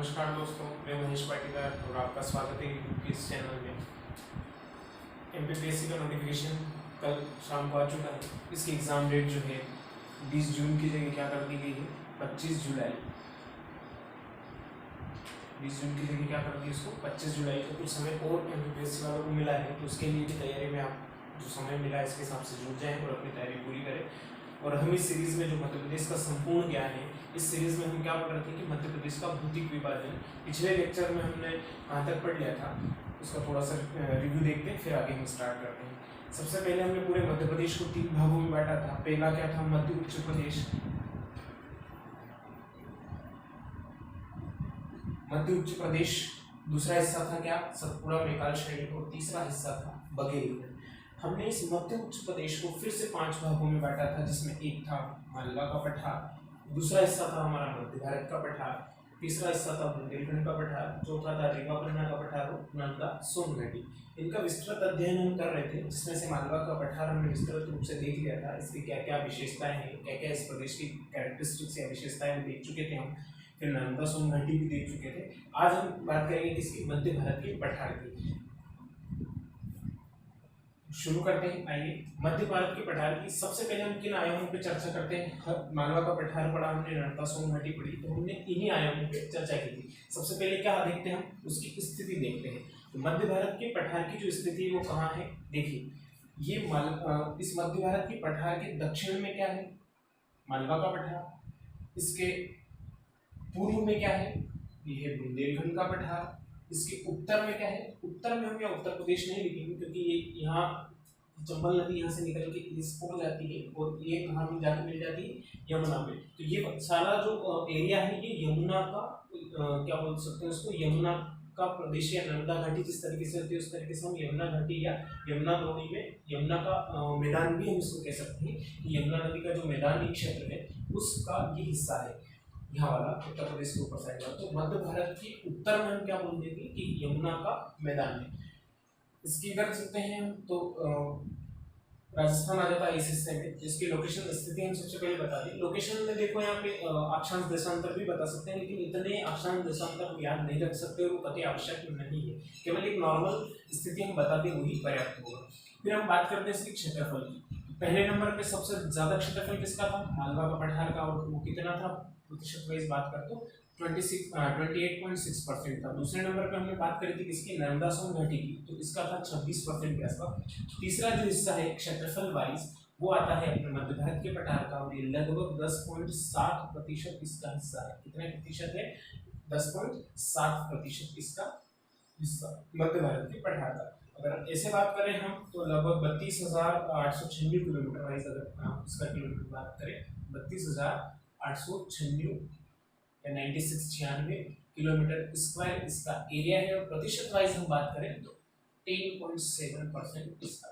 नमस्कार दोस्तों, मैं महेश पाटीदार और आपका स्वागत है यूट्यूब के इस चैनल में। एमपीपीएससी का नोटिफिकेशन कल शाम को आ चुका है। इसकी एग्ज़ाम डेट जो है 20 जून की जगह क्या कर दी गई है 25 जुलाई। 20 जून की जगह क्या कर दी इसको 25 जुलाई को कुछ समय और एमपीपीएससी वालों को मिला है, तो उसके लिए भी तैयारी में आप जो समय मिला है इसके हिसाब से जुट जाएँ और अपनी तैयारी पूरी करें। और हम इस सीरीज़ में जो मध्य प्रदेश का संपूर्ण ज्ञान है, इस सीरीज़ में हम क्या पढ़ रहे थे कि मध्य प्रदेश का भौतिक विभाजन। पिछले लेक्चर में हमने कहाँ तक पढ़ लिया था उसका थोड़ा सा रिव्यू देखते हैं, फिर आगे हम स्टार्ट करते हैं। सबसे पहले हमने पूरे मध्य प्रदेश को 3 भागों में बांटा था। पहला क्या था, मध्य उच्च प्रदेश, मध्य उच्च प्रदेश। दूसरा हिस्सा था क्या, सतपुड़ा मेकाल श्रेणी, और तीसरा हिस्सा था बघेल। हमने इस मध्य उच्च प्रदेश को फिर से 5 भागों में बांटा था, जिसमें एक था मालवा का पठार, दूसरा हिस्सा था हमारा मध्य भारत का पठार, तीसरा हिस्सा था बुंदेलखंड का पठार, चौथा था रीवा पन्ना का पठार और नर्मदा सोन घाटी। इनका विस्तृत अध्ययन हम कर रहे थे, जिसमें से मालवा का पठार हमने विस्तृत रूप से देख लिया था। इसकी क्या क्या विशेषताएं हैं, क्या क्या इस प्रदेश की कैरेक्टरिस्टिक्स या विशेषताएं देख चुके थे हम। फिर नर्मदा सोन घाटी भी देख चुके थे। आज हम बात करेंगे किसकी, मध्य भारत के पठार की। शुरू करते हैं। आइए, मध्य भारत के पठार की सबसे पहले हम किन आयामों पे चर्चा करते हैं। मालवा का पठार पढ़ा हमने, नर्मदा सोन घाटी पढ़ी, तो हमने इन्हीं आयामों पे चर्चा की थी। सबसे पहले क्या देखते हैं हम, उसकी स्थिति देखते हैं। तो मध्य भारत के पठार की जो स्थिति है वो कहाँ है, देखिए ये इस मध्य भारत के पठार के दक्षिण में क्या है, मालवा का पठार। इसके पूर्व में क्या है, ये है बुंदेलखंड का पठार। इसके उत्तर में क्या है, उत्तर में हम यहाँ उत्तर प्रदेश नहीं लिखेंगे क्योंकि ये यहाँ चंबल नदी यहाँ से निकल के इस ओर जाती है और ये कहाँ में जाकर मिल जाती है, यमुना में। तो ये सारा जो एरिया है ये यमुना का क्या बोल सकते हैं उसको, यमुना का प्रदेश या नर्मदा घाटी जिस तरीके से होती है उस तरीके से हम यमुना घाटी या यमुना द्रोणी में यमुना का मैदान भी हम इसको कह सकते हैं कि यमुना नदी का जो मैदानी क्षेत्र है उसका ये हिस्सा है, यहाँ वाला उत्तर प्रदेश के ऊपर साइड वाला। तो मध्य भारत के उत्तर में हम क्या बोल देंगे कि यमुना का मैदान है। इसकी अगर चलते हैं हम तो राजस्थान आ जाता है इस हिस्से में, जिसकी लोकेशन स्थिति हम सबसे पहले बता दें। लोकेशन में देखो यहाँ पे अक्षांश देशांतर भी बता सकते हैं, लेकिन इतने अक्षांश देशांतर हम याद नहीं रख सकते और वो कतई आवश्यक नहीं है। केवल एक नॉर्मल स्थिति हम बता दें वही पर्याप्त होगा। फिर हम बात करते हैं इसके क्षेत्रफल की। पहले नंबर पे सबसे ज्यादा क्षेत्रफल किसका था, मालवा का पठार का, और वो कितना था प्रतिशत वाइज बात कर तो 28.6% था। दूसरे नंबर पे हमने बात करी थी किसकी, नर्मदा सोन घाटी की, तो इसका था 26% के आसपास। तीसरा जो हिस्सा है क्षेत्रफल वाइज वो आता है अपने मध्य भारत के पठार का, और ये लगभग 10.7% इसका हिस्सा है। कितने प्रतिशत है, 10.7% इसका हिस्सा मध्य भारत के पठार का। अगर ऐसे बात करें हम तो लगभग 32,896 किलोमीटर वाइज अगर इसका किलोमीटर बात करें, 32,896 या 96 किलोमीटर स्क्वायर इसका एरिया है। और प्रतिशत वाइज हम बात करें तो 10.7% इसका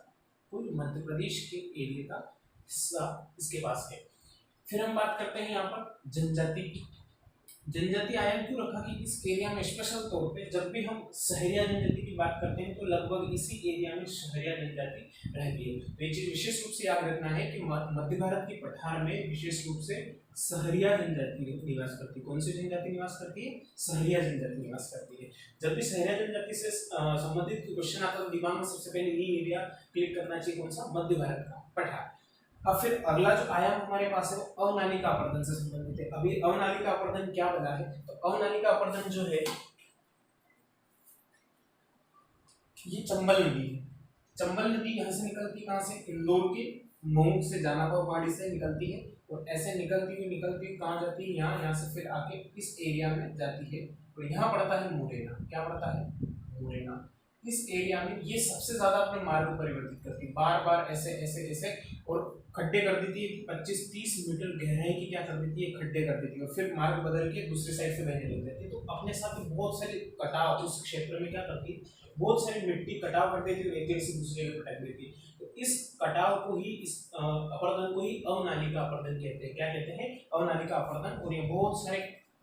कुल मध्य प्रदेश के एरिया का हिस्सा इसके पास है। फिर हम बात करते हैं यहाँ पर जनजाति। जनजाति आयाम क्यों रखा कि इस एरिया में स्पेशल तौर पे जब भी हम सहरिया जनजाति की बात करते हैं तो लगभग इसी एरिया में सहरिया जनजाति रहती है। तो ये चीज विशेष रूप से याद रखना है कि मध्य भारत के पठार में विशेष रूप से सहरिया जनजाति निवास करती है। कौन सी जनजाति निवास करती है, सहरिया जनजाति निवास करती है। जब भी सहरिया जनजाति से संबंधित क्वेश्चन आता है दिमाग में सबसे पहले ये एरिया क्लिक करना चाहिए, कौन सा, मध्य भारत का पठार। अब फिर अगला जो आयाम हमारे पास है वो अवनालिका अपर्दन से संबंधित है। अभी अवनालिका अपर्दन क्या बना है, तो अवनालिका अपर्दन जो है ये चंबल नदी है। चंबल नदी यहाँ से निकलती, कहाँ से, इंदौर के मऊ से जानापुर पहाड़ी से निकलती है और ऐसे निकलती हुई कहाँ जाती है, यहाँ से फिर आके इस एरिया में जाती है। और यहाँ पड़ता है मुरैना। क्या पड़ता है, मुरैना। इस एरिया में ये सबसे ज्यादा अपने मार्ग परिवर्तित करती है, बार बार ऐसे ऐसे ऐसे, और खड्डे कर देती है। 25-30 मीटर गहराई की क्या कर देती है, खड्डे कर देती है, और फिर मार्ग बदल के दूसरे साइड से बहने लग जाती है। तो अपने साथ बहुत सारे कटाव उस क्षेत्र में क्या करती है, बहुत सारी मिट्टी कटाव कर देती है, एक जगह से दूसरी जगह पटक देती है। तो इस कटाव को ही, इस अपर्दन को ही अवनालिका अपर्दन कहते हैं। क्या कहते हैं, अवनालिका अपर्दन। और ये बहुत सारे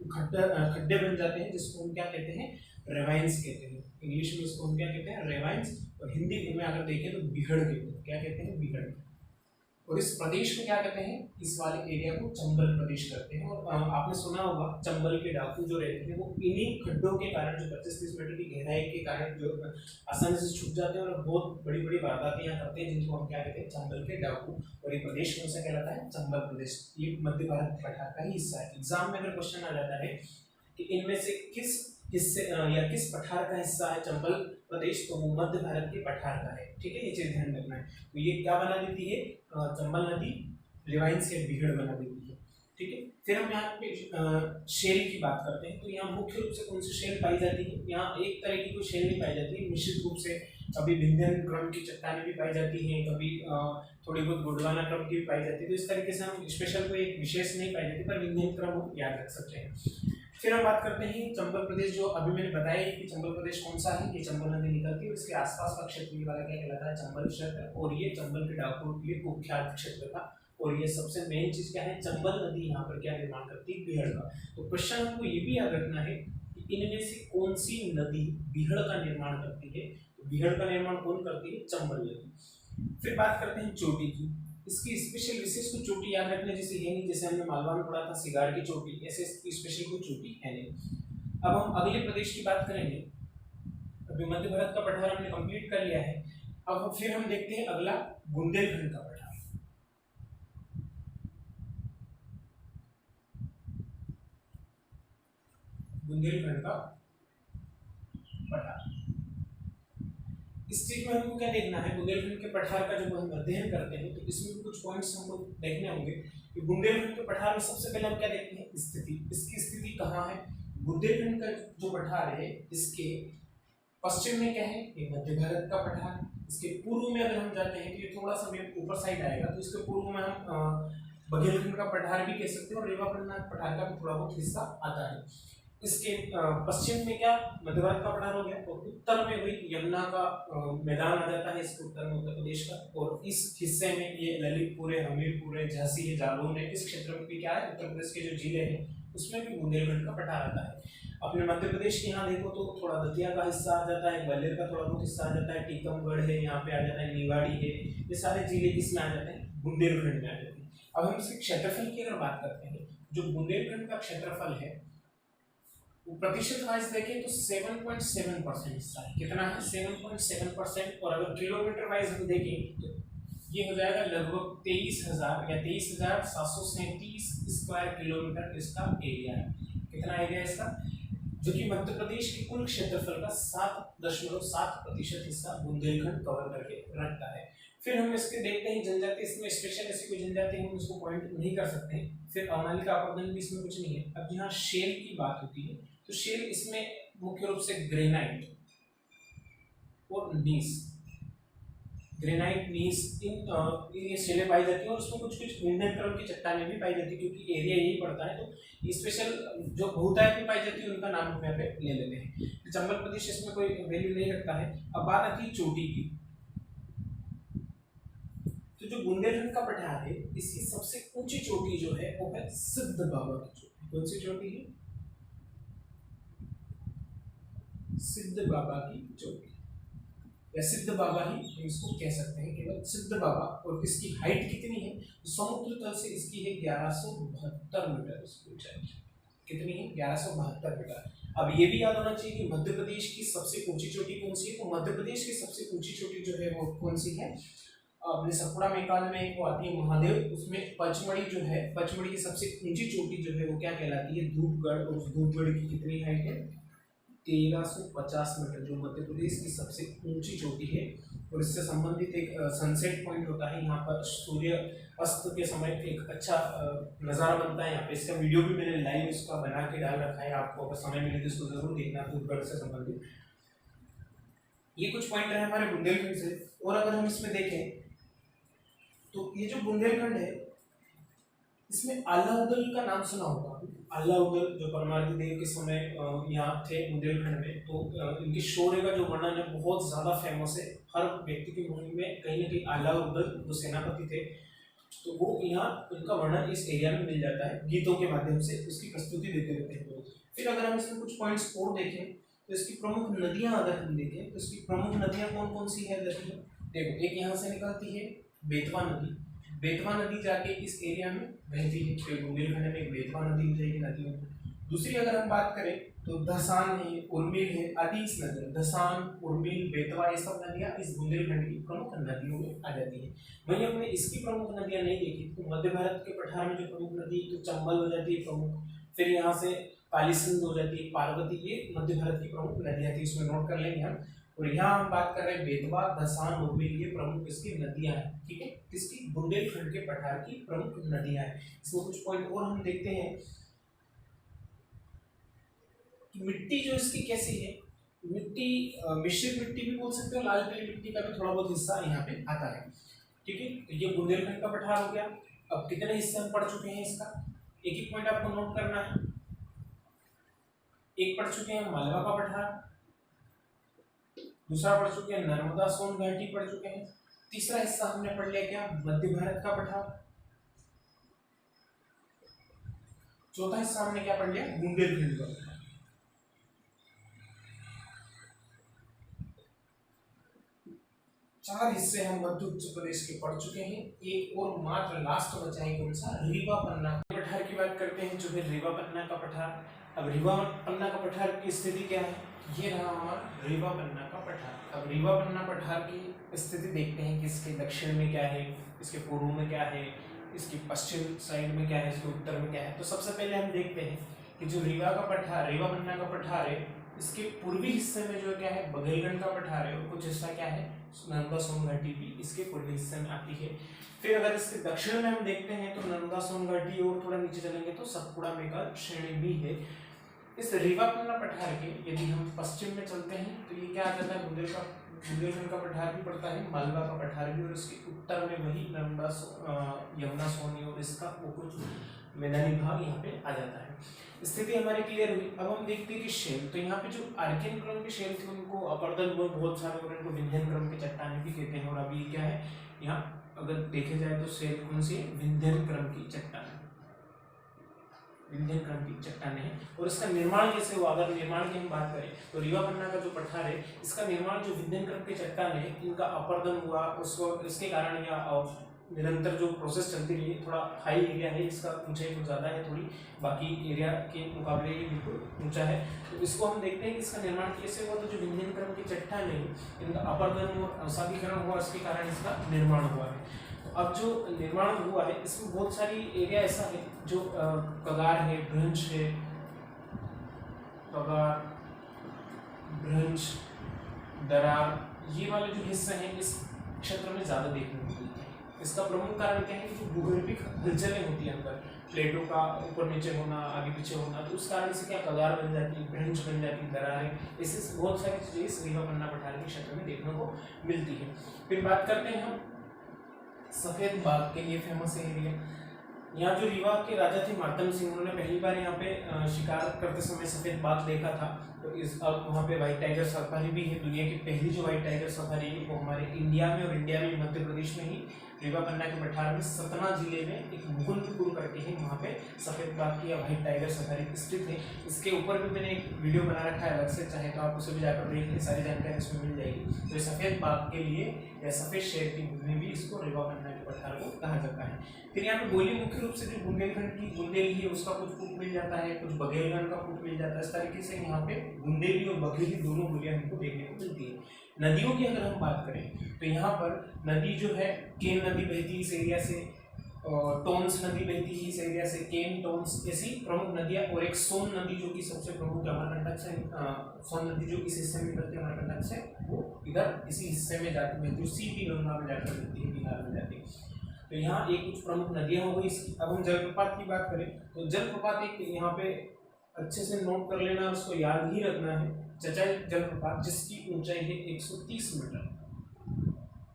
खड्डे बन जाते हैं जिसको हम क्या कहते हैं, रेवाइंस कहते हैं। इंग्लिश में इसको हम क्या कहते हैं, रेवाइंस। और हिंदी में अगर देखें तो बिहड़ कहते हैं। क्या कहते हैं, बिहड़। और इस प्रदेश को क्या कहते हैं, इस वाले एरिया को चंबल प्रदेश कहते हैं। और आपने सुना होगा चंबल के डाकू जो रहते हैं वो इन्हीं खड्डों के कारण, जो 25-30 मीटर की गहराई के कारण जो आसानी से छुप जाते हैं और बहुत बड़ी बड़ी वारदातें यहाँ करते हैं, जिनको हम क्या कहते हैं, चंबल के डाकू। और ये प्रदेश कौन सा कहलाता है, चंबल प्रदेश। ये मध्य भारत पठार का ही हिस्सा है। एग्जाम में अगर क्वेश्चन आ जाता है कि इनमें से किस हिस्से या किस पठार का हिस्सा है चंबल प्रदेश, तो वो मध्य भारत के पठार का है। ठीक है, ये चीज ध्यान रखना है। तो ये क्या बना देती है, चंबल नदी रिवाइन से बिहड़ बना देती है। ठीक है, फिर हम यहाँ पे शेल की बात करते हैं। तो यहाँ मुख्य रूप से कौन सी शेल पाई जाती है, यहाँ एक तरह की कोई शेल नहीं पाई जाती है, मिश्रित रूप से कभी विंध्यन क्रम की चट्टानें भी पाई जाती हैं, कभी थोड़ी बहुत गोंडवाना क्रम की भी पाई जाती है। तो इस तरीके से हम स्पेशल कोई एक विशेष नहीं पाई जाती, पर विंध्यन क्रम हम याद रख सकते हैं। फिर हम बात करते हैं चंबल प्रदेश, जो अभी मैंने बताया कि चंबल प्रदेश कौन सा है, ये चंबल नदी निकलती है, इसके आसपास का क्षेत्र ये वाला क्या कहलाता है, चंबल क्षेत्र। और ये चंबल के डाकुओं के लिए कुख्यात क्षेत्र था। और ये सबसे मेन चीज क्या है, चंबल नदी यहाँ पर क्या निर्माण करती है, बिहड़ का। तो क्वेश्चन हमको ये भी याद रखना है कि इनमें से कौन सी नदी बिहड़ का निर्माण करती है। तो बिहड़ का निर्माण कौन करती है, चंबल नदी। फिर बात करते हैं चोटी की। इसकी स्पेशल विशेष कोई चोटी याद रखने जैसे है नहीं, जैसे हमने मालवा में पढ़ा था सिगाड़ की चोटी, ऐसे स्पेशल कोई चोटी है नहीं। अब हम अगले प्रदेश की बात करेंगे। अभी मध्य भारत का पठार हमने कंप्लीट कर लिया है। अब फिर हम देखते हैं अगला बुंदेलखंड का पठार। बुंदेलखंड का पठार, इस चीज में हमको क्या देखना है, बुंदेलखंड के पठार का जब हम अध्ययन करते हैं तो इसमें कुछ पॉइंट्स हमको देखने होंगे कि बुंदेलखंड के पठार में सबसे पहले हम क्या देखते हैं, स्थिति। इसकी स्थिति कहाँ है, बुंदेलखंड का जो पठार है इसके पश्चिम में क्या है, ये मध्य भारत का पठार। इसके पूर्व में अगर हम जाते हैं तो ये थोड़ा सा ऊपर साइड आएगा, तो इसके पूर्व में हम बघेलखंड का पठार भी कह सकते हैं और रेवाखंड पठार का भी थोड़ा बहुत हिस्सा आता है। इसके पश्चिम में क्या मध्य भारत का पठार हो गया, और उत्तर में भी यमुना का मैदान आ जाता है इसके उत्तर में उत्तर प्रदेश का। और इस हिस्से में ये ललितपुर है, हमीरपुर है, झांसी है, जालौन है, इस क्षेत्र में भी क्या है, उत्तर प्रदेश के जो जिले हैं उसमें भी बुंदेलखंड का पठार आता है। अपने मध्य प्रदेश के यहाँ देखो तो थोड़ा दतिया का हिस्सा आ जाता है, ग्वालियर का थोड़ा बहुत हिस्सा आ जाता है, टीकमगढ़ है, यहाँ पे आ जाता है, निवाड़ी है, ये सारे जिले किसमें आ जाते हैं, बुंदेलखंड में आ जाते हैं। अब हम इसके क्षेत्रफल की अगर बात करते हैं, जो बुंदेलखंड का क्षेत्रफल है वो प्रतिशत वाइज देखें तो 7.7% हिस्सा है। कितना है, 7.7%। और अगर किलोमीटर वाइज हम देखें तो ये हो जाएगा लगभग 23,000 या 23,737 स्क्वायर किलोमीटर इसका एरिया है। कितना एरिया इसका, जो कि मध्य प्रदेश के कुल क्षेत्रफल का 7.7% हिस्सा बुंदेलखंड कवर करके रखता है। फिर हम इसके देखते हैं जनजाति, इसमें स्पेशल ऐसी कोई जनजाति हम उसको पॉइंट नहीं कर सकते हैं। फिर अवनाली का अपवर्तन भी इसमें कुछ नहीं है। अब यहाँ शेल की बात होती है तो शेल इसमें मुख्य रूप से ग्रेनाइट और नीस, ग्रेनाइट नीस ये शेलें पाई जाती है। और उसमें कुछ कुछ विंध्यन क्रम की चट्टानें भी पाई जाती है, क्योंकि एरिया यही पड़ता है। तो स्पेशल जो बहुतायत में पाई जाती है उनका नाम हम यहाँ पे ले लेते हैं। चंबल प्रदेश इसमें कोई वैल्यू नहीं रखता है। अब बात आती है चोटी की। तो जो बुंदेलखंड का पठार है इसकी सबसे ऊंची चोटी जो है वो है सिद्ध बाबा की चोटी। कौन सी चोटी है, सिद्ध बाबा की चोटी, या सिद्ध बाबा ही हम इसको कह सकते हैं, केवल सिद्ध बाबा। और इसकी हाइट कितनी है, समुद्र तल से इसकी है 1172 मीटर इसकी ऊंचाई। कितनी है, 1172 मीटर। अब ये भी याद होना चाहिए कि मध्य प्रदेश की सबसे ऊंची चोटी कौन सी है। तो मध्य प्रदेश की सबसे ऊंची चोटी जो है वो कौन सी है, अपने सतपुड़ा मैकान में एक वो आती है महादेव, उसमें पचमढ़ी जो है, पचमढ़ी की सबसे ऊंची चोटी जो है वो क्या कहलाती है, धूपगढ़। और उस धूपगढ़ की कितनी हाइट है, 1350 मीटर, जो मध्य प्रदेश की सबसे ऊंची चोटी है। और इससे संबंधित एक सनसेट पॉइंट होता है, यहाँ पर सूर्य अस्त के समय एक अच्छा नज़ारा बनता है। यहाँ पे इसका वीडियो भी मैंने लाइव उसका बना के डाल रखा है, आपको अगर समय मिले तो इसको जरूर देखना, धूपगढ़ से संबंधित। ये कुछ पॉइंट है हमारे बुंदेलखंड से। और अगर हम इसमें देखें तो ये जो बुंदेलखंड है इसमें अलाउदल का नाम सुना होगा। अलाउदल जो परमार्थ देव के समय यहाँ थे बुंदेलखंड में, तो इनके शौर्य का जो वर्णन है बहुत ज़्यादा फेमस है। हर व्यक्ति के मुंह में कहीं ना कहीं अलाउदल जो सेनापति थे तो वो यहाँ उनका वर्णन इस एरिया में मिल जाता है, गीतों के माध्यम से उसकी प्रस्तुति देते रहते हैं लोग। फिर अगर हम इसमें कुछ पॉइंट्स और देखें तो इसकी प्रमुख नदियाँ अगर हम देखें तो इसकी प्रमुख नदियाँ कौन कौन सी है, देखो एक यहाँ से निकलती है बेतवा नदी। बेतवा नदी जाके इस एरिया में बहती है, तो बुंदेलखंड में बेतवा नदी हो जाएगी नदियों में। दूसरी अगर हम बात करें तो धसान है, उर्मिल है आदि इस नदी, धसान, उर्मिल, बेतवा ये सब नदियां इस बुंदेलखंड की प्रमुख नदियों में आ जाती है। वहीं हमने इसकी प्रमुख नदियां नहीं देखी तो मध्य भारत के पठार में जो प्रमुख नदी तो चंबल हो जाती है प्रमुख, फिर यहाँ से कालीसिंध हो जाती है, पार्वती, ये मध्य भारत की प्रमुख नदियां थी, इसमें नोट कर लेंगे हम। और यहाँ हम बात कर रहे हैं बेतवा, धसान, उर्मिल, ये प्रमुख इसकी नदियां हैं, ठीक है, इसकी बुंदेलखंड के पठार की प्रमुख नदियां हैं। इसमें कुछ पॉइंट और हम देखते हैं कि मिट्टी जो इसकी कैसी है, मिट्टी मिश्रित मिट्टी भी बोल सकते हो, लाल पीली मिट्टी का भी थोड़ा बहुत हिस्सा यहाँ पे आता है, ठीक है। तो ये बुंदेलखंड का पठार हो गया। अब कितने हिस्से हम पढ़ चुके हैं इसका, एक एक पॉइंट आपको नोट करना है। एक पढ़ चुके हैं मालवा का पठार, दूसरा पढ़ चुके हैं नर्मदा सोन घाटी पढ़ चुके हैं, तीसरा हिस्सा हमने पढ़ लिया क्या, मध्य भारत का पठार, चौथा हिस्सा हमने क्या पढ़ लिया, बुंदेलखंड का पठार। चार हिस्से हम मध्य उत्तर प्रदेश के पढ़ चुके हैं। एक और मात्र लास्ट बचा है कौन सा, रीवा पन्ना पठार की बात करते हैं, जो है रीवा पन्ना का पठार। अब रीवा पन्ना का पठार की स्थिति क्या है, ये रहा हमारा रीवा पन्ना का पठार। अब रीवा पन्ना पठार की स्थिति देखते हैं कि इसके दक्षिण में क्या है, इसके पूर्व में क्या है, इसकी पश्चिम साइड में क्या है, इसके उत्तर में क्या है। तो सबसे पहले हम देखते हैं कि जो रीवा का पठार, रीवा पन्ना का पठार है, इसके पूर्वी हिस्से में जो क्या है बघेलखंड का पठार है, और कुछ हिस्सा क्या है नर्मदा सोन घाटी भी इसके पूर्वी हिस्से में आती है। फिर अगर इसके दक्षिण में हम देखते हैं तो नर्मदा सोन घाटी और थोड़ा नीचे चलेंगे तो सतपुड़ा मेघाल श्रेणी भी है। इस रीवा पन्ना पठार के यदि हम पश्चिम में चलते हैं तो ये क्या आ जाता है, बुंदेलखंड का पठार भी पड़ता है, मालवा का पठार भी, और इसके उत्तर में वही नर्मदा यमुना सोनी और इसका वो कुछ मैदानी भाग यहाँ पे आ जाता है। स्थिति हमारी क्लियर हुई। अब हम देखते हैं कि शेल, तो यहाँ पे जो आर्कियन क्रम के शेल थे उनको अपर्दन बहुत सारे, और इनको विंध्यन क्रम के चट्टानें भी कहते हैं। और अभी क्या है यहाँ अगर देखे जाए तो शेल कौन सी है, विंध्यन क्रम की चट्टान, विंध्यन क्रम की चट्टानें हैं। और इसका निर्माण कैसे हुआ, अगर निर्माण की हम बात करें तो रीवा पन्ना का जो पठार है इसका निर्माण जो विंध्यन क्रम के चट्टान है इनका अपर्दन हुआ, उसको इसके कारण या निरंतर जो प्रोसेस चलती रही, थोड़ा हाई एरिया है, इसका ऊंचाई कुछ ज़्यादा है थोड़ी, बाकी एरिया के मुकाबले ये बिल्कुल ऊंचा है। तो इसको हम देखते हैं कि इसका निर्माण कैसे हुआ, तो जो विंध्यन क्रम की चट्टान है इनका अपर्दन और अवसादीकरण हुआ, इसके कारण इसका निर्माण हुआ है। तो अब जो निर्माण हुआ है इसमें बहुत सारी एरिया ऐसा है जो कगार है, भ्रंश है, कगार, भ्रंश, दरार, ये वाले जो हिस्से हैं इस क्षेत्र में ज़्यादा देखने को मिलते हैं। इसका प्रमुख कारण क्या है कि जो भूगर्भिक हलचलें होती हैं अंदर, प्लेटों का ऊपर नीचे होना, आगे पीछे होना, तो उस कारण से क्या कगार बन जाती है, भ्रंश बन जाती है, दरारें, इससे बहुत सारी चीज़ें इस रीवा पन्ना पठार के क्षेत्र में देखने को मिलती है। फिर बात करते हैं हम सफेद बाघ के लिए फेमस एरिया। यहाँ जो रीवा के राजा थे मार्तंड सिंह, उन्होंने पहली बार यहाँ पे शिकार करते समय सफेद बाघ देखा था। तो इस अब वहाँ पे व्हाइट टाइगर सफारी भी है, दुनिया की पहली जो व्हाइट टाइगर सफारी है वो हमारे इंडिया में, और इंडिया में मध्य प्रदेश में ही रीवा पन्ना के पठार में सतना जिले में एक मुकुंदपुर करके है, वहाँ पे सफेद बाघ की या व्हाइट टाइगर सफारी स्थित है। इसके ऊपर भी मैंने एक वीडियो बना रखा है अलग से, चाहे तो आप उसे भी जाकर देख लें, सारी जानकारी इसमें मिल जाएगी। तो सफेद बाघ के लिए या सफेद शेर की भूमि भी इसको रीवा पन्ना के पठार को कहा जाता है। फिर यहाँ पे बोली मुख्य रूप से जो बुंदेलखंड की बुंदेली है उसका कुछ पुट मिल जाता है, कुछ बघेलखंड का पुट मिल जाता है। इस तरीके से यहाँ पे बुंदेली और बघेली दोनों बोलियां हमको देखने को मिलती है। नदियों की अगर हम बात करें तो यहाँ पर नदी जो है केन नदी बहती इस एरिया से, टोन्स नदी बहती है इस एरिया से, केन, टोन्स ऐसी प्रमुख नदियाँ, और एक सोन नदी जो कि सबसे प्रमुख अमरकंटक से, सोन नदी जो इस हिस्से में निकलती है अमरकंटक से, वो इधर इसी हिस्से में जाकर बहती है, सीधी गंगा में जाकर बहती है, बिहार में जाती है। तो यहाँ एक कुछ प्रमुख नदियाँ हो गई इसकी। अब हम जलप्रपात की बात करें तो जलप्रपात एक यहाँ पे अच्छे से नोट कर लेना, उसको याद ही रखना है, चचाई जलप्रपात, जिसकी ऊंचाई है 130 मीटर।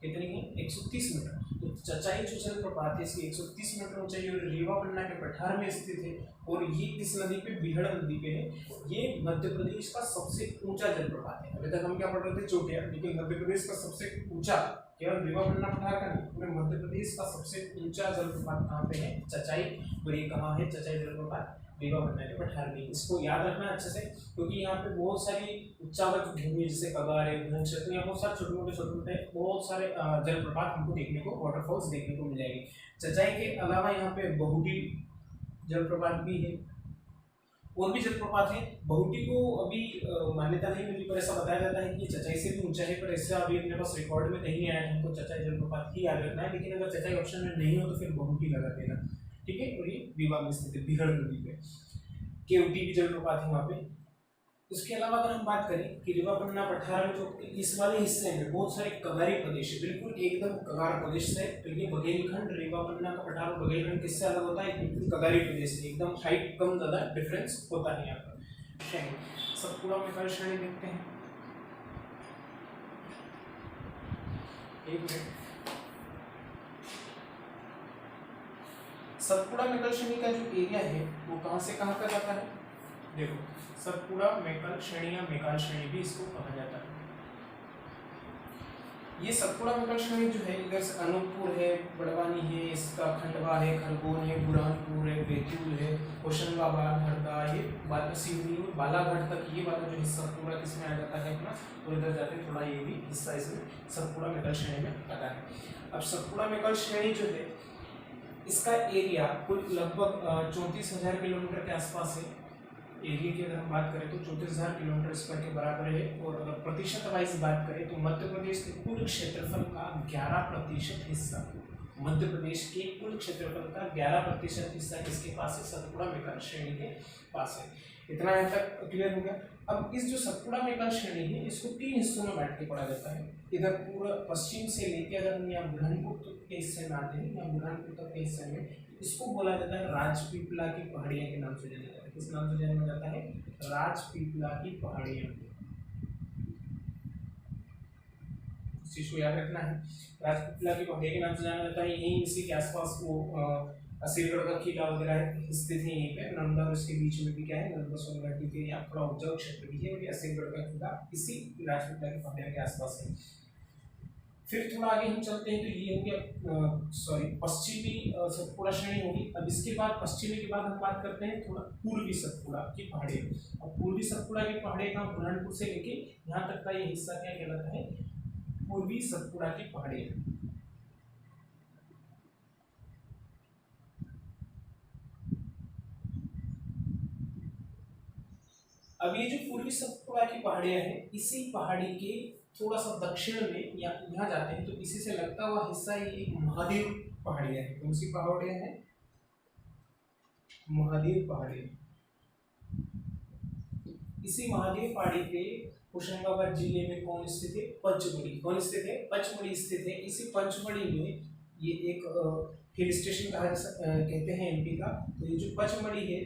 कितनी है, 130 मीटर। तो चचाई जो जलप्रपात है इसकी 130 मीटर ऊंचाई और रीवा पन्ना के पठार में स्थित है, और ये इस नदी पे बिहड़ नदी पे है। ये मध्य प्रदेश का सबसे ऊंचा जलप्रपात है। अभी तक हम क्या पढ़ रहे थे, चोटिया, लेकिन मध्य प्रदेश का सबसे ऊंचा, केवल रीवा पन्ना पठार का नहीं, पूरे मध्य प्रदेश का सबसे ऊंचा जलप्रपात कहाँ पे है, चचाई। और ये कहाँ है चचाई जलप्रपात, रीवा पन्ना के पठार में। इसको याद रखना अच्छे से, क्योंकि यहाँ पे बहुत सारी उच्चावच भूमि जैसे कगार है, भूंछ है, तो यहाँ बहुत सारे छोटे मोटे बहुत सारे जलप्रपात हमको देखने को, वाटरफॉल्स देखने को मिल जाएंगे। चचाई के अलावा यहाँ पे बहुटी जलप्रपात भी है, और भी जलप्रपात है। बहुटी को अभी मान्यता नहीं मिली, पर ऐसा बताया जाता है कि चचाई से भी ऊंचा है, पर ऐसा अभी अपने पास रिकॉर्ड में नहीं आया है। हमको चचाई जलप्रपात ही याद रखना है, लेकिन अगर चचाई ऑप्शन में नहीं हो तो फिर बहुटी लगा देना, ठीक है। और ये रीवा में स्थित है, बिहड़ नदी पे। केवटी भी जलप्रपात है वहाँ पे। उसके अलावा अगर हम बात करें कि रीवा पन्ना पठार में जो इस वाले हिस्से में बहुत सारे कगारी प्रदेश है, बिल्कुल एकदम कगार प्रदेश है। तो ये बघेलखंड, रीवा पन्ना का पठार बघेलखंड किससे अलग होता है? बिल्कुल कगारी प्रदेश से, एकदम हाइट कम ज़्यादा डिफरेंस होता है यहाँ पर। सतपुड़ा मेकाल श्रेणी देखते हैं, एक मिनट। सतपुड़ा मेकल श्रेणी का जो एरिया है वो कहाँ से कहाँ तक जाता है? देखो, सतपुड़ा मेकल श्रेणी या मेकाल श्रेणी भी इसको कहा जाता है। ये सतपुड़ा मेकल श्रेणी जो है, इधर से अनूपपुर है, बड़वानी है, इसका खंडवा है, खरगोन है, बुरहानपुर है, बैतूल है, होशंगाबाद, हरदा, ये सिवनी और बालाघाट तक ये वाला जो हिस्सा पूरा किसमें आ जाता है अपना, तो इधर जाते थोड़ा ये भी हिस्सा इसमें सतपुड़ा मेकल श्रेणी में आता है। अब सतपुड़ा मेकल श्रेणी जो है, इसका एरिया कुल लगभग 34,000 किलोमीटर के आसपास है। एरिया की अगर हम बात करें तो 34,000 किलोमीटर स्क्वायर के बराबर है। और अगर प्रतिशत वाइज बात करें तो मध्य प्रदेश के कुल क्षेत्रफल का 11% हिस्सा, मध्य प्रदेश के कुल क्षेत्रफल का 11% हिस्सा किसके पास है? सतपुड़ा मेकल श्रेणी के पास है। इतना यहाँ तक क्लियर हो गया। अब इस जो सतपुड़ा मेकल श्रेणी है, इसको 3 हिस्सों में बांट के पढ़ा जाता है। इधर पूरा पश्चिम से लेके अगर हम यहाँ बुरहानपुर के हिस्से में आते हैं, या बुरहानपुर तक के हिस्से में, इसको बोला जाता है राजपीपला की पहाड़ियाँ के नाम से जाना जाता है। किस नाम से जाना जाता है? राजपीपला की पहाड़ियाँ। इस चीज को याद रखना है, राजपीपला की पहाड़ियाँ के नाम से जाना जाता है। यहीं इसी के आसपास वो असीरगढ़ का किला वगैरह स्थित है यहीं पे। नर्मदा और इसके बीच में भी क्या है, नर्मदा सोन घाटी के यहाँ थोड़ा उपजाऊ क्षेत्र भी है, और असीरगढ़ का किला इसी राजपीपला की पहाड़ियाँ के आसपास है। फिर थोड़ा आगे हम चलते हैं तो ये हो गया पश्चिमी सतपुड़ा श्रेणी होगी। अब इसके बाद पश्चिमी के बाद हम बात करते हैं थोड़ा पूर्वी सतपुड़ा की पहाड़ियाँ। अब पूर्वी सतपुड़ा की पहाड़ियाँ का बुरहानपुर से लेके यहाँ तक का ये हिस्सा क्या कहलाता है? पूर्वी सतपुड़ा की पहाड़ियाँ। अब ये जो पूर्वी सतपुड़ा की पहाड़ियाँ हैं, इसी पहाड़ी के थोड़ा सा दक्षिण में या यहाँ जाते हैं तो इसी से लगता हुआ हिस्सा ये महादेव पहाड़ियाँ है। कौन सी पहाड़ियाँ हैं? महादेव पहाड़ी। इसी महादेव पहाड़ी पे होशंगाबाद जिले में कौन स्थित है? पंचमढ़ी। कौन स्थित है? पंचमढ़ी स्थित है। इसी पंचमढ़ी में ये एक हिल स्टेशन कहते हैं एमपी का। तो ये जो पंचमढ़ी है,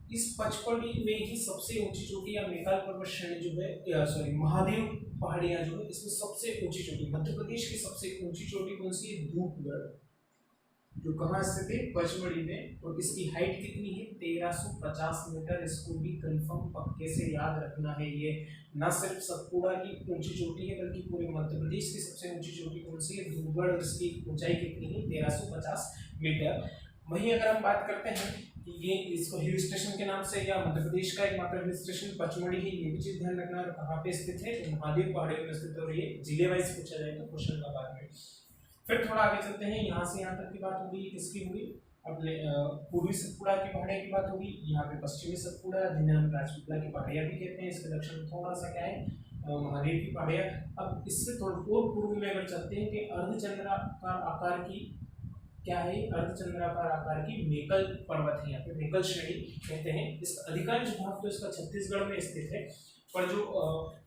इस पचमढ़ी में ही सबसे ऊंची चोटी या मेकाल पर्वत श्रेणी जो है, महादेव पहाड़ियां जो है, इसमें सबसे ऊंची चोटी, मध्य प्रदेश की सबसे ऊंची चोटी कौन सी है? धूपगढ़, जो कहाँ स्थित है? पचमढ़ी में। और इसकी हाइट कितनी है? 1350 मीटर। इसको भी कंफर्म पक्के से याद रखना है। ये न सिर्फ सतपुड़ा की ऊंची चोटी है, बल्कि पूरे मध्य प्रदेश की सबसे ऊंची चोटी कौन सी है? धूपगढ़। और इसकी ऊंचाई कितनी है? 1350 मीटर। वहीं अगर हम बात करते हैं ये इसको हिल स्टेशन के नाम से, या मध्य प्रदेश का एकमात्र हिल स्टेशन पचमढ़ी है, ये भी चीज ध्यान रखना है। कहाँ पे स्थित है? तो महादेव पहाड़ी में स्थित है। और ये जिले वाइज पूछा जाएगा होशंगाबाद में। फिर थोड़ा आगे चलते हैं, यहाँ से यहाँ तक की बात होगी। किसकी हुई? अपने पूर्वी सतपुड़ा की पहाड़ियाँ की बात होगी। यहाँ पे पश्चिमी सतपुड़ा, जिन्हें हम राजपीपला की पहाड़ियाँ भी कहते हैं। इसके दक्षिण में थोड़ा सा क्या है? महादेव की पहाड़ियाँ। अब इससे थोड़ा और पूर्व में अगर चलते हैं कि अर्धचंद्राकार आकार की क्या है? अर्धचंद्राकार आकार की मेकल पर्वत है, यहाँ पे मेकल श्रेणी कहते हैं। इसका अधिकांश भाग तो इसका छत्तीसगढ़ में स्थित है, पर जो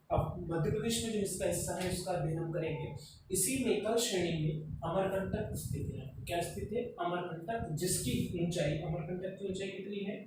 अब मध्य प्रदेश में जो इसका हिस्सा है उसका अध्ययन हम करेंगे। इसी मेकल श्रेणी में अमरकंटक स्थित है। क्या स्थित है? अमरकंटक, जिसकी ऊंचाई, अमरकंटक की ऊंचाई कितनी है?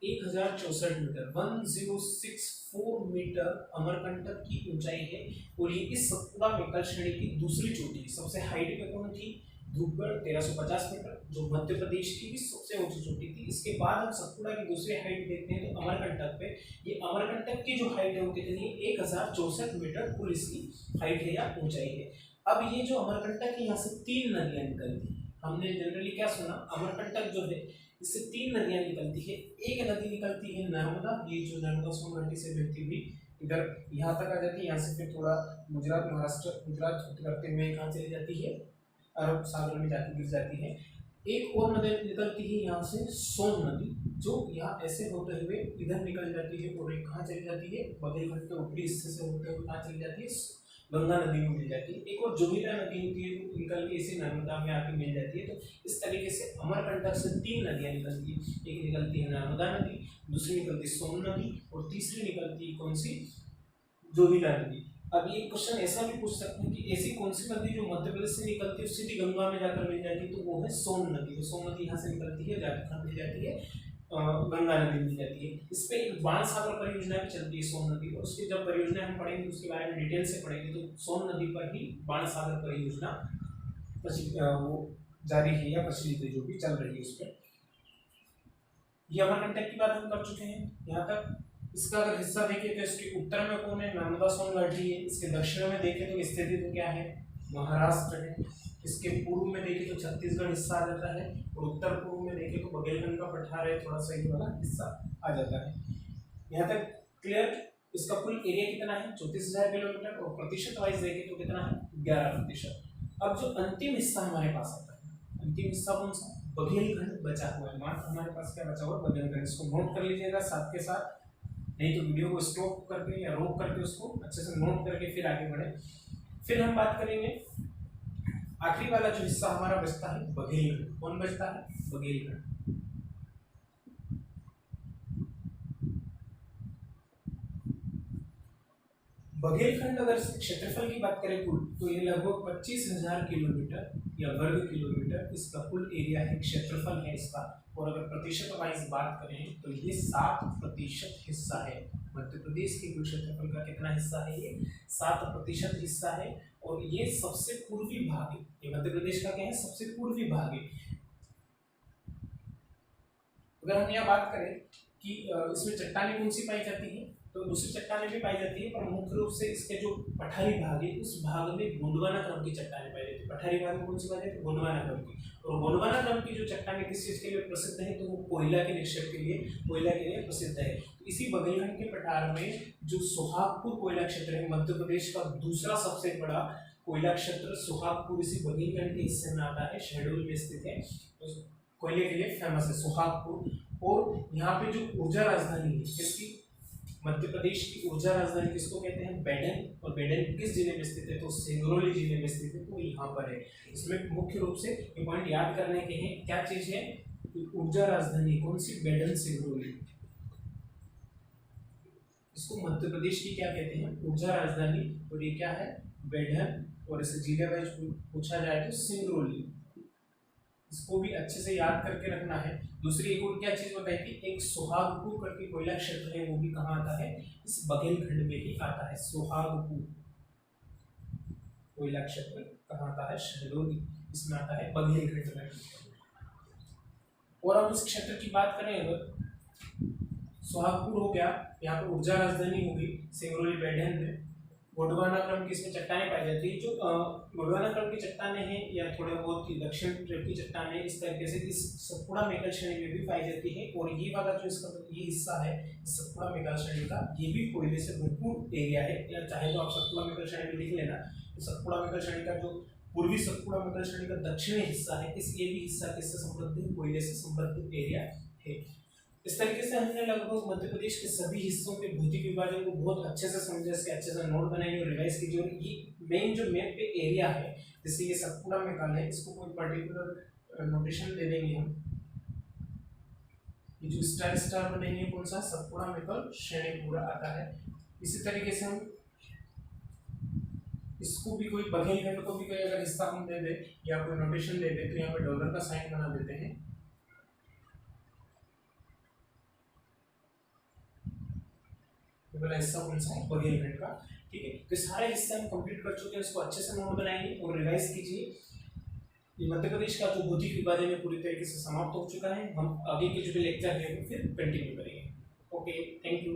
1064 मीटर, 1064 मीटर अमरकंटक की ऊंचाई है। और ये इस सतपुड़ा मेकल श्रेणी की दूसरी चोटी, सबसे हाइट पे कौन थी? धूपगढ़, 1350 मीटर, जो मध्य प्रदेश की भी सबसे ऊंची चोटी थी। इसके बाद हम सतपुड़ा की दूसरी हाइट देखते हैं तो अमरकंटक पे, ये अमरकंटक की जो हाइट है वो कितनी है? 1064 मीटर कुल इसकी हाइट है या ऊंचाई है। अब ये जो अमरकंटक है, यहाँ से 3 नदियां निकलती हैं। हमने जनरली क्या सुना, अमरकंटक जो है इससे 3 नदियां निकलती है। एक नदी निकलती है नर्मदा, ये जो नर्मदा सोन घाटी से बहती हुई इधर यहाँ तक आ जाती है, यहाँ से फिर थोड़ा गुजरात महाराष्ट्र गुजरात करते हुए कहाँ चली जाती है, अरब सागर में जाती गिर जाती है। एक और नदी निकलती है यहाँ से सोन नदी, जो यहाँ ऐसे होते हुए इधर निकल जाती है और एक कहाँ चली जाती है, बघेलखंड के ऊपरी हिस्से से होते हुए कहाँ चली जाती है, गंगा नदी में मिल जाती है। एक और जोगिला नदी होती है निकल के इसी नर्मदा में आके मिल जाती है। तो इस तरीके से अमरकंटक से 3 नदियां निकलती है, एक निकलती है नर्मदा नदी, दूसरी निकलती सोन नदी और तीसरी निकलती है कौन सी, जोगिला नदी। अब ये क्वेश्चन ऐसा भी पूछ सकते हैं कि ऐसी कौन सी नदी जो मध्य प्रदेश से निकलती है सीधी गंगा में जाकर मिल जाती है, तो वो है सोन नदी। तो सोन नदी यहाँ से निकलती है जाकर मिल जाती है गंगा नदी मिल जाती है। इस पे एक बाण सागर परियोजना भी चलती है सोन नदी पर, उसकी जब परियोजना हम पढ़ेंगे उसके बारे में डिटेल से पढ़ेंगे। तो सोन नदी पर ही बाण सागर परियोजना वो जारी है या प्रचलित है, जो भी चल रही है उस पर। ये अमरकंटक की बात हम कर चुके हैं यहाँ तक। इसका अगर हिस्सा देखें तो इसके उत्तर में कौन है, नर्मदा सोन घाटी है। इसके दक्षिण में देखें तो स्थिति तो क्या है, महाराष्ट्र है। इसके पूर्व में देखें तो छत्तीसगढ़ हिस्सा आ जाता है और उत्तर पूर्व में देखें तो बघेलखंड का पठार है, थोड़ा सा ये वाला हिस्सा आ जाता है। यहाँ तक क्लियर। इसका कुल एरिया कितना है, 34,000 किलोमीटर और प्रतिशत वाइज देखें तो कितना है, 11%। अब जो अंतिम हिस्सा हमारे पास आता है, अंतिम हिस्सा कौन सा, बघेलखंड बचा हुआ है। मात्र हमारे पास क्या बचा हुआ है, बघेलखंड। इसको नोट कर लीजिएगा साथ के साथ, नहीं तो वीडियो को स्टॉप करके या रोक करके उसको अच्छे से नोट करके फिर आगे बढ़े। फिर हम बात करेंगे आखिरी वाला जो हिस्सा हमारा बचता है, बघेलखंड। कौन बचता है, बघेलखंड। बघेलखंड अगर क्षेत्रफल की बात करें कुल, तो ये लगभग 25,000 किलोमीटर या वर्ग किलोमीटर इसका कुल एरिया है, क्षेत्रफल है इसका। और अगर प्रतिशत वाइज बात करें तो ये 7% हिस्सा है। मध्य प्रदेश के कुल क्षेत्रफल का कितना हिस्सा है, ये 7% हिस्सा है। और ये सबसे पूर्वी भाग है, ये मध्य प्रदेश का क्या है, सबसे पूर्वी भाग है। अगर हम यहाँ बात करें कि इसमें चट्टानें कौन सी पाई जाती हैं, तो दूसरी चट्टानें भी पाई जाती है, पर मुख्य रूप से इसके जो पठारी भाग है उस भाग में गोंडवाना क्रम की चट्टानें पाई जाती है। पठारी भाग में कौन सी पाई जाती है, गोंडवाना क्रम की। और गोंडवाना क्रम की जो चट्टानें किस चीज के लिए प्रसिद्ध है, तो वो कोयला के निक्षेप के लिए, कोयला के लिए प्रसिद्ध है। तो इसी बघेलखंड के पठार में जो सुहागपुर कोयला क्षेत्र है, मध्य प्रदेश का दूसरा सबसे बड़ा कोयला क्षेत्र सुहागपुर इसी बघेलखंड के हिस्से में आता है, शहडोल में स्थित है। तो कोयले के लिए फेमस है सुहागपुर। और यहाँ पे जो ऊर्जा राजधानी है किसकी, मध्य प्रदेश की ऊर्जा राजधानी किसको कहते हैं, बेडन। और बेडन किस जिले में स्थित है, तो सिंगरौली जिले में स्थित है, तो यहाँ पर है। इसमें मुख्य रूप से ये पॉइंट याद करने के हैं, क्या चीज है, ऊर्जा राजधानी कौन सी, बेडन सिंगरौली। इसको मध्य प्रदेश की क्या कहते हैं, ऊर्जा राजधानी। और ये क्या है, बेडन। और इसे जिले वाइज पूछा जाए तो सिंगरौली। इसको भी अच्छे से याद करके रखना है। दूसरी एक और क्या चीज बताई थी, एक सुहागपुर करके कोयला क्षेत्र है, वो भी कहाँ आता है, इस बघेलखंड में ही आता है। सुहागपुर कोयला क्षेत्र कहाँ आता है, शहडोल, इसमें आता है बघेलखंड में। और अब इस क्षेत्र की बात करें, अगर सुहागपुर हो गया, यहाँ पर ऊर्जा राजधानी होगी सिंगरौली बेडन में। गोंडवाना क्रम की इसमें चट्टानें पाई जाती है। जो गोंडवाना क्रम की चट्टानें हैं या थोड़े बहुत ही दक्षिण टाइप की चट्टानें इस तरीके से इस सतपुड़ा मेघल श्रेणी में भी पाई जाती है। और ये वाला जो इसका ये हिस्सा है सतपुड़ा मेघल श्रेणी का, ये भी कोयले से भरपूर एरिया है। या चाहे तो आप सतपुड़ा मेघल श्रेणी में लिख लेना। तो सतपुड़ा मेघल श्रेणी का जो पूर्वी सतपुड़ा मेघल श्रेणी का दक्षिणी हिस्सा है, इस ये भी हिस्सा किससे समृद्ध है, कोयले से समृद्ध एरिया है। इस तरीके से हमने लगभग मध्य प्रदेश के सभी हिस्सों के भौतिक विभाजन को बहुत अच्छे से समझे, इसके अच्छे से नोट बनाएंगे और रिवाइज कीजिए। और ये मेन जो मैप पे एरिया है, जैसे ये सतपुड़ा मेघल है, इसको कोई पर्टिकुलर नोटेशन दे देंगे हम। ये जो स्टार स्टार बनेंगे कौन सा, सतपुड़ा मेघल श्रेणी पूरा आता है। इसी तरीके से हम इसको भी कोई बघेलखंड को भी कोई अगर हिस्सा हम दे दे या कोई नोटेशन दे दे, तो यहाँ पे डॉलर का साइन बना देते हैं। हिस्सा कौन सा है, बघेलखंड का। ठीक है, तो सारे हिस्से हम कंप्लीट कर चुके हैं, इसको अच्छे से नोट बनाएंगे और रिवाइज कीजिए। ये मध्य प्रदेश का जो भौतिक विभाजन है पूरी तरीके से समाप्त हो चुका है। हम आगे के जो भी लेक्चर है फिर कंटिन्यू करेंगे। Okay, thank you.